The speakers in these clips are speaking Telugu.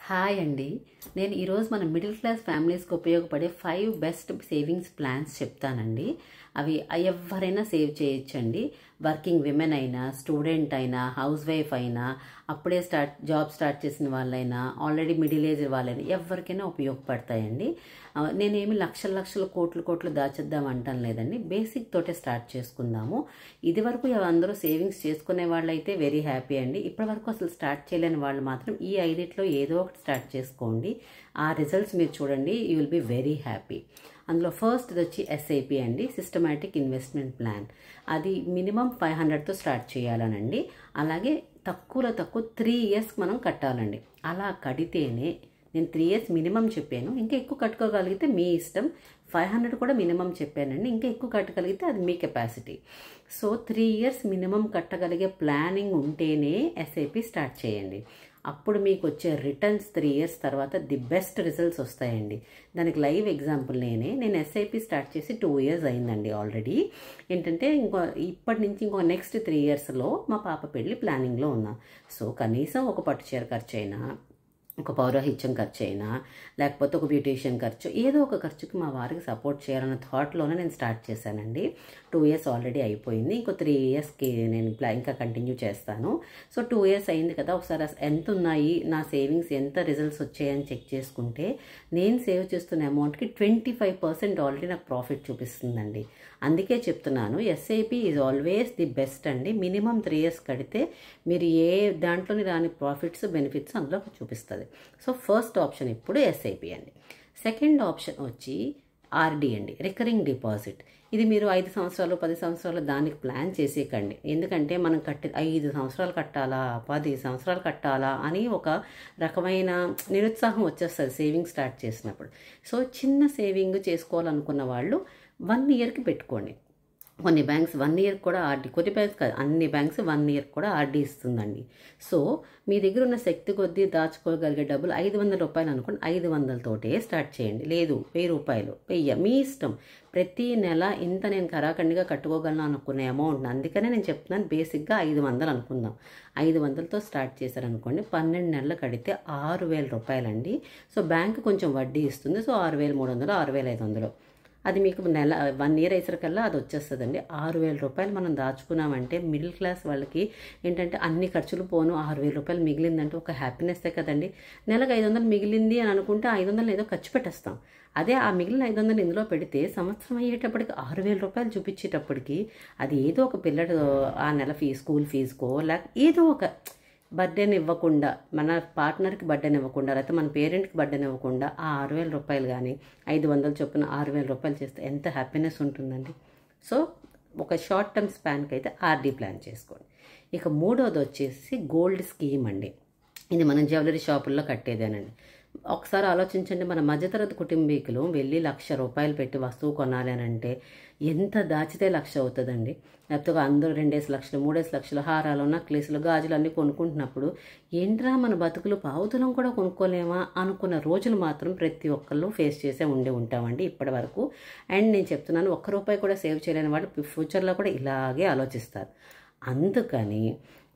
హాయ్ అండి. నేను ఈరోజు మన మిడిల్ క్లాస్ ఫ్యామిలీస్కి ఉపయోగపడే 5 బెస్ట్ సేవింగ్స్ ప్లాన్స్ చెప్తానండి. అవి ఎవరైనా సేవ్ చేయొచ్చండి. వర్కింగ్ విమెన్ అయినా, స్టూడెంట్ అయినా, హౌస్ వైఫ్ అయినా, అప్పుడే జాబ్ స్టార్ట్ చేసిన వాళ్ళైనా, ఆల్రెడీ మిడిల్ ఏజ్ వాళ్ళైనా ఎవరికైనా ఉపయోగపడతాయండి. నేనేమి లక్షల కోట్లు దాచేద్దాం అంటాను లేదండి. బేసిక్ తోటే స్టార్ట్ చేసుకుందాము. ఇది వరకు అందరూ సేవింగ్స్ చేసుకునే వాళ్ళైతే వెరీ హ్యాపీ అండి. ఇప్పటి వరకు అసలు స్టార్ట్ చేయలేని వాళ్ళు మాత్రం ఈ 5 ఏదో ఒకటి స్టార్ట్ చేసుకోండి. ఆ రిజల్ట్స్ మీరు చూడండి, you will be very happy. అందులో ఫస్ట్ ఇది వచ్చి ఎస్ఐపి అండి, సిస్టమాటిక్ ఇన్వెస్ట్మెంట్ ప్లాన్. అది మినిమం 500తో స్టార్ట్ చేయాలనండి. అలాగే తక్కువ 3 years మనం కట్టాలండి. అలా కడితేనే, నేను 3 years మినిమం చెప్పాను, ఇంకా ఎక్కువ కట్టుకోగలిగితే మీ ఇష్టం. 500 కూడా మినిమం చెప్పానండి, ఇంకా ఎక్కువ కట్టగలిగితే అది మీ కెపాసిటీ. సో 3 years మినిమం కట్టగలిగే ప్లానింగ్ ఉంటేనే ఎస్ఐపి స్టార్ట్ చేయండి. అప్పుడు మీకు వచ్చే రిటర్న్స్ 3 years తర్వాత ది బెస్ట్ రిజల్ట్స్ వస్తాయండి. దానికి లైవ్ ఎగ్జాంపుల్ నేను ఎస్ఐపి స్టార్ట్ చేసి 2 years అయిందండి ఆల్రెడీ. ఏంటంటే ఇప్పటి నుంచి ఇంకో నెక్స్ట్ 3 yearsలో మా పాప పెళ్ళి ప్లానింగ్లో ఉన్నా. సో కనీసం ఒక పట్టు చీర ఖర్చు అయినా, ఒక పౌరోహిత్యం ఖర్చు అయినా, లేకపోతే ఒక బ్యూటీషియన్ ఖర్చు, ఏదో ఒక ఖర్చుకి మా వారికి సపోర్ట్ చేయాలన్న థాట్లోనే నేను స్టార్ట్ చేశానండి. 2 years ఆల్రెడీ అయిపోయింది. ఇంకో 3 yearsకి నేను ఇంకా కంటిన్యూ చేస్తాను. సో 2 years అయింది కదా, ఒకసారి ఎంత ఉన్నాయి నా సేవింగ్స్, ఎంత రిజల్ట్స్ వచ్చాయని చెక్ చేసుకుంటే నేను సేవ్ చేస్తున్న అమౌంట్కి 25% ఆల్రెడీ నాకు ప్రాఫిట్ చూపిస్తుందండి. అందుకే చెప్తున్నాను, SIP is always the best అండి. మినిమం 3 years కడితే మీరు ఏ దాంట్లోని రాని ప్రాఫిట్స్, బెనిఫిట్స్ అందులో చూపిస్తుంది. సో ఫస్ట్ ఆప్షన్ ఇప్పుడు ఎస్ఐపి అండి. సెకండ్ ఆప్షన్ వచ్చి ఆర్డి అండి, రికరింగ్ డిపాజిట్. ఇది మీరు 5 సంవత్సరాలు 10 సంవత్సరాలు దానికి ప్లాన్ చేసేకండి. ఎందుకంటే మనం 5 సంవత్సరాలు కట్టాలా, 10 సంవత్సరాలు కట్టాలా అని ఒక రకమైన నిరుత్సాహం వచ్చేస్తుంది సేవింగ్ స్టార్ట్ చేసినప్పుడు. సో చిన్న సేవింగ్ చేసుకోవాలనుకున్న వాళ్ళు 1 yearకి పెట్టుకోండి. కొన్ని బ్యాంక్స్ 1 year కూడా ఆర్డీ, కొన్ని బ్యాంక్స్ కాదు, అన్ని బ్యాంక్స్ 1 year కూడా ఆర్డీ ఇస్తుందండి. సో మీ దగ్గర ఉన్న శక్తి కొద్దీ దాచుకోగలిగే డబ్బులు 500 రూపాయలు అనుకోండి, 500తోటే స్టార్ట్ చేయండి. లేదు 1000 రూపాయలు, 1000, మీ ఇష్టం. ప్రతి నెల ఇంత నేను కరాఖండిగా కట్టుకోగలను అనుకునే అమౌంట్. అందుకనే నేను చెప్తున్నాను, బేసిక్గా 500 అనుకుందాం. 500తో స్టార్ట్ చేశారనుకోండి, 12 నెలలు కడితే 6000 రూపాయలండి. సో బ్యాంక్ కొంచెం వడ్డీ ఇస్తుంది. సో 6300, 6500 అది మీకు నెల 1 year అయ్యేసరికల్లా అది వచ్చేస్తుందండి. 6000 రూపాయలు మనం దాచుకున్నామంటే మిడిల్ క్లాస్ వాళ్ళకి ఏంటంటే అన్ని ఖర్చులు పోను 6000 రూపాయలు మిగిలిందంటే ఒక హ్యాపీనెస్సే కదండి. నెలకు 500 మిగిలింది అని అనుకుంటే 500 ఏదో ఖర్చు పెట్టేస్తాం. అదే ఆ మిగిలిన 500 ఇందులో పెడితే సంవత్సరం అయ్యేటప్పటికి 6000 రూపాయలు చూపించేటప్పటికి అది ఏదో ఒక పిల్లడు ఆ నెల స్కూల్ ఫీజుకో, లేక ఏదో ఒక బర్త్డేని ఇవ్వకుండా, మన పార్ట్నర్కి బర్త్డేని ఇవ్వకుండా, లేకపోతే మన పేరెంట్కి బర్త్డేని ఇవ్వకుండా ఆ 6000 రూపాయలు కానీ 500 చొప్పున 6000 రూపాయలు చేస్తే ఎంత హ్యాపీనెస్ ఉంటుందండి. సో ఒక షార్ట్ టర్మ్ స్పాన్కి అయితే ఆర్డీ ప్లాన్ చేసుకోండి. ఇక మూడోది వచ్చేసి గోల్డ్ స్కీమ్ అండి. ఇది మనం జ్యువెలరీ షాపుల్లో కట్టేదేనండి. ఒకసారి ఆలోచించండి, మన మధ్యతరగతి కుటుంబీకులు వెళ్ళి 1,00,000 రూపాయలు పెట్టి వస్తువు కొనాలి అని అంటే ఎంత దాచితే 1,00,000 అవుతుందండి. లేకపోతే అందరూ 2 లక్షలు 3 లక్షలు హారాలు, నక్లీసులు, గాజులు అన్నీ కొనుక్కుంటున్నప్పుడు ఏంట్రా మన బతుకులు పావుతులం కూడా కొనుక్కోలేమా అనుకున్న రోజులు మాత్రం ప్రతి ఒక్కళ్ళు ఫేస్ చేసే ఉంటామండి ఇప్పటి వరకు. అండ్ నేను చెప్తున్నాను, 1 రూపాయి కూడా సేవ్ చేయలేని వాళ్ళు ఫ్యూచర్లో కూడా ఇలాగే ఆలోచిస్తారు. అందుకని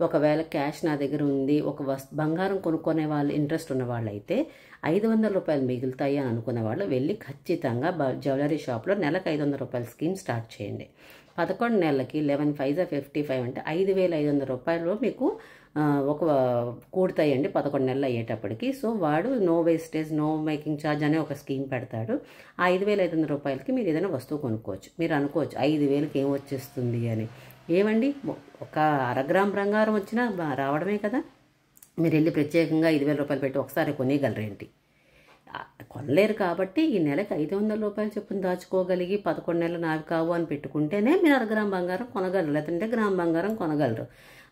ఒకవేళ క్యాష్ నా దగ్గర ఉంది, ఒక బంగారం కొనుక్కునే వాళ్ళు ఇంట్రెస్ట్ ఉన్న వాళ్ళు అయితే 500 రూపాయలు మిగులుతాయి అని అనుకునే వాళ్ళు వెళ్ళి ఖచ్చితంగా జ్యువెలరీ షాప్లో నెలకు 500 రూపాయల స్కీమ్ స్టార్ట్ చేయండి. 11 నెలలకి 11 5 55 అంటే 5500 రూపాయలు మీకు ఒక కూడతాయండి 11 నెలలు అయ్యేటప్పటికి. సో వాడు no wastage, no making charge అనే ఒక స్కీమ్ పెడతాడు. ఆ 5500 రూపాయలకి మీరు ఏదైనా వస్తువు కొనుక్కోవచ్చు. మీరు అనుకోవచ్చు 5000కి ఏం వచ్చేస్తుంది అని. ఏమండి, ఒక 1 గ్రామ్ బంగారం వచ్చినా రావడమే కదా. మీరు వెళ్ళి ప్రత్యేకంగా 5000 రూపాయలు పెట్టి ఒకసారి కొనేయగలరేంటి? కొనలేరు. కాబట్టి ఈ నెలకు 500 రూపాయలు చొప్పున దాచుకోగలిగి 11 నెలలు నావి కావు అని పెట్టుకుంటేనే మీరు 1 గ్రామ్ బంగారం కొనగలరు, లేదంటే గ్రామ్ బంగారం కొనగలరు.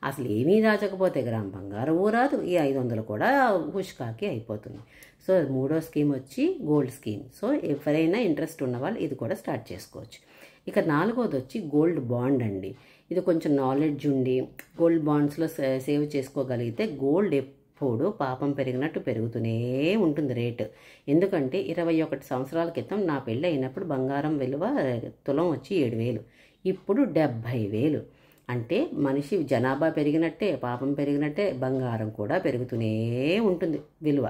అసలు ఏమీ దాచకపోతే గ్రామ్ బంగారం రాదు, ఈ 500 కూడా హుష్కాకి అయిపోతుంది. సో మూడో స్కీమ్ వచ్చి గోల్డ్ స్కీమ్. సో ఎవరైనా ఇంట్రెస్ట్ ఉన్నవాళ్ళు ఇది కూడా స్టార్ట్ చేసుకోవచ్చు. ఇక నాలుగోది వచ్చి గోల్డ్ బాండ్ అండి. ఇది కొంచెం నాలెడ్జ్ ఉండి గోల్డ్ బాండ్స్లో సేవ్ చేసుకోగలిగితే గోల్డ్ ఎప్పుడు పాపం పెరిగినట్టు పెరుగుతూనే ఉంటుంది రేటు. ఎందుకంటే 21 సంవత్సరాల క్రితం నా పెళ్ళి అయినప్పుడు బంగారం విలువ తులం వచ్చి 7,000, ఇప్పుడు 70,000. అంటే మనిషి జనాభా పెరిగినట్టే, పాపం పెరిగినట్టే బంగారం కూడా పెరుగుతూనే ఉంటుంది విలువ.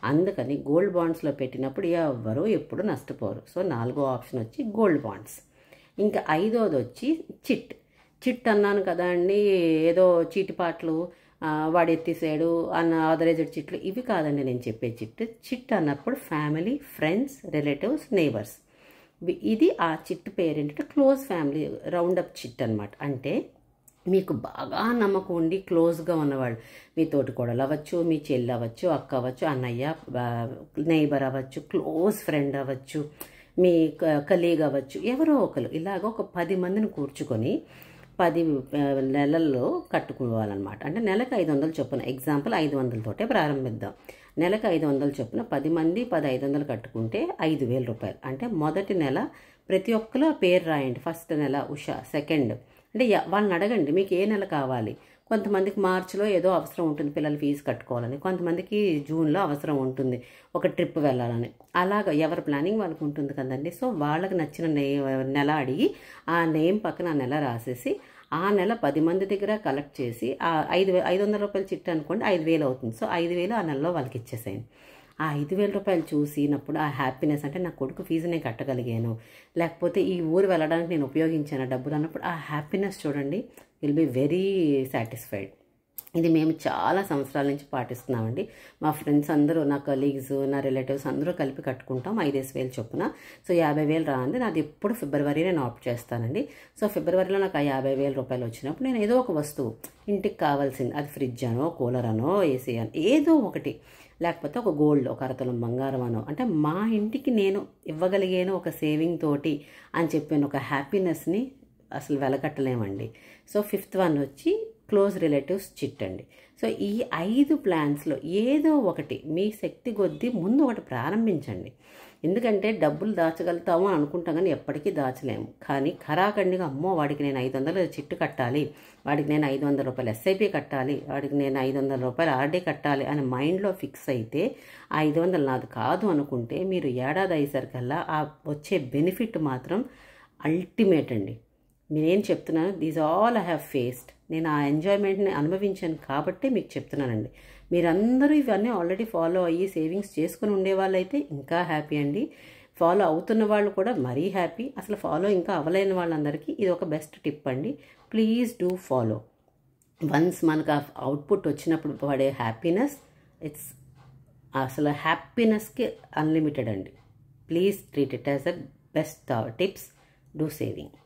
అందుకని గోల్డ్ బాండ్స్లో పెట్టినప్పుడు ఎవ్వరూ ఎప్పుడు నష్టపోరు. సో 4వ ఆప్షన్ వచ్చి గోల్డ్ బాండ్స్. ఇంకా 5వది వచ్చి చిట్ అన్నాను కదా అండి, ఏదో చీటిపాట్లు వాడు ఎత్తిసాడు అన్న ఆథరైజ్డ్ చిట్లు ఇవి కాదండి నేను చెప్పే చిట్ అన్నప్పుడు ఫ్యామిలీ, ఫ్రెండ్స్, రిలేటివ్స్, నేబర్స్. ఇది ఆ చిట్ పేరు ఏంటంటే క్లోజ్ ఫ్యామిలీ రౌండప్ చిట్ అనమాట. అంటే మీకు బాగా నమ్మకం ఉండి క్లోజ్గా ఉన్నవాళ్ళు, మీ తోటికోడలు అవ్వచ్చు, మీ చెల్లి అవ్వచ్చు, అక్క అవ్వచ్చు, అన్నయ్య, నైబర్ అవ్వచ్చు, క్లోజ్ ఫ్రెండ్ అవ్వచ్చు, మీ కలీగ్ అవ్వచ్చు, ఎవరో ఒకరు ఇలాగ ఒక 10 మందిని కూర్చుకొని 10 నెలల్లో కట్టుకోవాలన్నమాట. అంటే నెలకు 500 చొప్పున, ఎగ్జాంపుల్ 500 తోటే ప్రారంభిద్దాం. నెలకు 500 చొప్పున 10 మంది 500 కట్టుకుంటే 5,000 రూపాయలు. అంటే మొదటి నెల ప్రతి ఒక్కరు పేరు రాయండి. ఫస్ట్ నెల ఉషా, సెకండ్ అంటే వాళ్ళని అడగండి మీకు ఏ నెల కావాలి. కొంతమందికి మార్చిలో ఏదో అవసరం ఉంటుంది, పిల్లల ఫీజు కట్టుకోవాలని, కొంతమందికి జూన్లో అవసరం ఉంటుంది, ఒక ట్రిప్ వెళ్ళాలని. అలాగ ఎవరి ప్లానింగ్ వాళ్ళకు ఉంటుంది కదండి. సో వాళ్ళకి నచ్చిన నెల అడిగి ఆ నేమ్ పక్కన ఆ నెల రాసేసి ఆ నెల 10 మంది దగ్గర కలెక్ట్ చేసి ఆ 500 రూపాయల చిట్టు అనుకోండి 5,000 అవుతుంది. సో 5,000 ఆ నెలలో వాళ్ళకి ఇచ్చేసేయండి. ఆ 5,000 రూపాయలు చూసినప్పుడు ఆ హ్యాపీనెస్, అంటే నా కొడుకు ఫీజు నేను కట్టగలిగాను, లేకపోతే ఈ ఊరు వెళ్ళడానికి నేను ఉపయోగించాను డబ్బులు అన్నప్పుడు ఆ హ్యాపీనెస్ చూడండి, విల్ బి వెరీ సాటిస్ఫైడ్. ఇది మేము చాలా సంవత్సరాల నుంచి పాటిస్తున్నామండి. మా ఫ్రెండ్స్ అందరూ, నా కలీగ్స్, నా రిలేటివ్స్ అందరూ కలిపి కట్టుకుంటాం 5,000 చొప్పున. సో 50,000 రాంది నాది ఎప్పుడు ఫిబ్రవరి నేను ఆప్ట్ చేస్తానండి. సో ఫిబ్రవరిలో నాకు ఆ 50,000 రూపాయలు వచ్చినప్పుడు నేను ఏదో ఒక వస్తువు ఇంటికి కావాల్సింది, అది ఫ్రిడ్జ్ అనో, కూలర్ అనో, ఏసీ అనో ఏదో ఒకటి, లేకపోతే ఒక గోల్డ్, ఒక అరతులం బంగారం అనో, అంటే మా ఇంటికి నేను ఇవ్వగలిగాను ఒక సేవింగ్ తోటి అని చెప్పిన ఒక హ్యాపీనెస్ని అసలు వెలకట్టలేమండి. సో 5th వన్ వచ్చి క్లోజ్ రిలేటివ్స్ చిట్ అండి. సో ఈ 5 ప్లాన్స్లో ఏదో ఒకటి మీ శక్తి కొద్దీ ముందు ఒకటి ప్రారంభించండి. ఎందుకంటే డబ్బులు దాచగలుగుతాము అనుకుంటాం కానీ ఎప్పటికీ దాచలేము. కానీ ఖరాఖండిగా అమ్మో వాడికి నేను 500 చిట్టు కట్టాలి, వాడికి నేను 500 రూపాయలు ఎస్ఐపి కట్టాలి, వాడికి నేను 500 రూపాయలు ఆర్డీ కట్టాలి అని మైండ్లో ఫిక్స్ అయితే 500 నాది కాదు అనుకుంటే మీరు ఏడాది అయ్యేసరికల్లా ఆ వచ్చే బెనిఫిట్ మాత్రం అల్టిమేట్ అండి. నేనేం చెప్తున్నాను, these all I have faced. నేను ఆ ఎంజాయ్మెంట్ని అనుభవించాను కాబట్టి మీకు చెప్తున్నానండి. మీరందరూ ఇవన్నీ ఆల్రెడీ ఫాలో అయ్యి సేవింగ్స్ చేసుకుని ఉండేవాళ్ళు అయితే ఇంకా హ్యాపీ అండి. ఫాలో అవుతున్న వాళ్ళు కూడా మరీ హ్యాపీ. అసలు ఫాలో ఇంకా అవ్వలేని వాళ్ళందరికీ ఇది ఒక బెస్ట్ టిప్ అండి. Please do follow. వన్స్ మనకు ఆ అవుట్పుట్ వచ్చినప్పుడు పడే హ్యాపీనెస్, ఇట్స్ అసలు హ్యాపీనెస్కి అన్లిమిటెడ్ అండి. Please treat it as a best tips. Do saving.